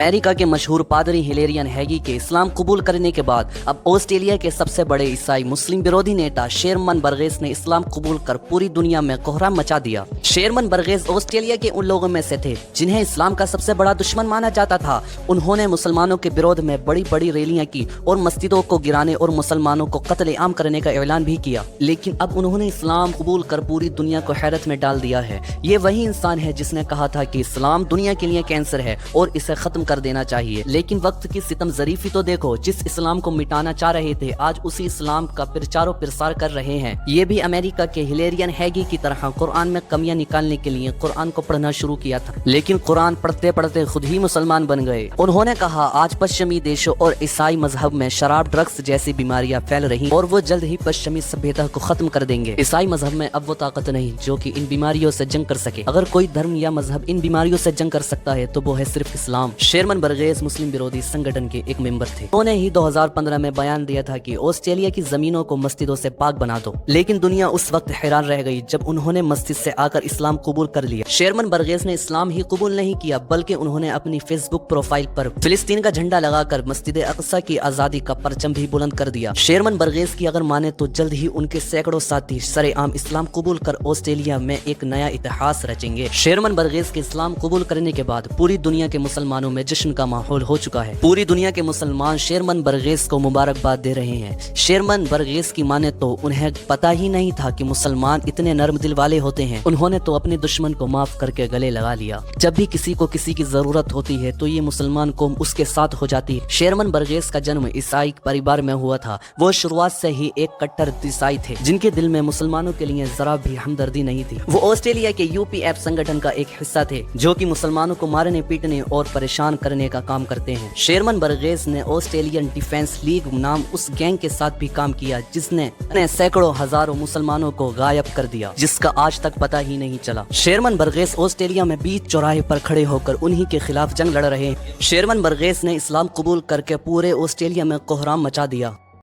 America के मशहूर पादरी हिलेरियन हैगी के इस्लाम कबूल करने के बाद अब ऑस्ट्रेलिया के सबसे बड़े ईसाई मुस्लिम विरोधी नेता शेरमन बर्गेस ने इस्लाम कबूल कर पूरी दुनिया में कोहराम मचा दिया। शेरमन बर्गेस ऑस्ट्रेलिया के उन लोगों में से थे जिन्हें इस्लाम का सबसे बड़ा दुश्मन माना जाता था। उन्होंने मुसलमानों के विरोध में बड़ी बड़ी रैलियां की और मस्जिदों को गिराने और मुसलमानों को कत्ल आम करने का ऐलान भी किया। लेकिन अब उन्होंने इस्लाम कबूल कर पूरी दुनिया को हैरत में डाल दिया है। ये वही इंसान है जिसने कहा था कि इस्लाम दुनिया के लिए कैंसर है और इसे खत्म कर देना चाहिए। लेकिन वक्त की सितम ज़रीफी तो देखो, जिस इस्लाम को मिटाना चाह रहे थे आज उसी इस्लाम का प्रचार प्रसार कर रहे हैं। ये भी अमेरिका के हिलेरियन हैगी की तरह कुरान में कमियां निकालने के लिए कुरान को पढ़ना शुरू किया था, लेकिन कुरान पढ़ते पढ़ते खुद ही मुसलमान बन गए। उन्होंने कहा आज पश्चिमी देशों और ईसाई मजहब में शराब, ड्रग्स जैसी बीमारियां फैल रही और वो जल्द ही पश्चिमी सभ्यता को खत्म कर देंगे। ईसाई मजहब में अब वो ताकत नहीं जो कि इन बीमारियों से जंग कर सके। अगर कोई धर्म या मजहब इन बीमारियों से जंग कर सकता है तो वो है सिर्फ इस्लाम। शेरमन बर्गेस मुस्लिम विरोधी संगठन के एक मेंबर थे। उन्होंने ही 2015 में बयान दिया था कि ऑस्ट्रेलिया की जमीनों को मस्जिदों से पाक बना दो, लेकिन दुनिया उस वक्त हैरान रह गई जब उन्होंने मस्जिद से आकर इस्लाम कबूल कर लिया। शेरमन बर्गेस ने इस्लाम ही कबूल नहीं किया बल्कि उन्होंने अपनी फेसबुक प्रोफाइल पर फिलिस्तीन का झंडा लगाकर मस्जिद अक्सा की आजादी का परचम भी बुलंद कर दिया। शेरमन बर्गेस की अगर माने तो जल्द ही उनके सैकड़ों साथी सरेआम इस्लाम कबूल कर ऑस्ट्रेलिया में एक नया इतिहास रचेंगे। शेरमन बर्गेस के इस्लाम कबूल करने के बाद पूरी दुनिया के मुसलमानों में जश्न का माहौल हो चुका है। पूरी दुनिया के मुसलमान शेरमन बर्गेस को मुबारकबाद दे रहे हैं। शेरमन बर्गेस की माने तो उन्हें पता ही नहीं था कि मुसलमान इतने नर्म दिल वाले होते हैं। उन्होंने तो अपने दुश्मन को माफ करके गले लगा लिया। जब भी किसी को किसी की जरूरत होती है तो ये मुसलमान कौम उसके साथ हो जाती है। शेरमन बर्गेस का जन्म ईसाई परिवार में हुआ था। वो शुरुआत से ही एक कट्टर ईसाई थे जिनके दिल में मुसलमानों के लिए जरा भी हमदर्दी नहीं थी। वो ऑस्ट्रेलिया के UPF संगठन का एक हिस्सा थे जो कि मुसलमानों को मारने पीटने और परेशान करने का काम करते हैं। शेरमन बर्गेस ने ऑस्ट्रेलियन डिफेंस लीग नाम उस गैंग के साथ भी काम किया जिसने सैकड़ों हजारों मुसलमानों को गायब कर दिया, जिसका आज तक पता ही नहीं चला। शेरमन बर्गेस ऑस्ट्रेलिया में बीच चौराहे पर खड़े होकर उन्हीं के खिलाफ जंग लड़ रहे हैं। शेरमन बर्गेस ने इस्लाम कबूल करके पूरे ऑस्ट्रेलिया में कोहराम मचा दिया।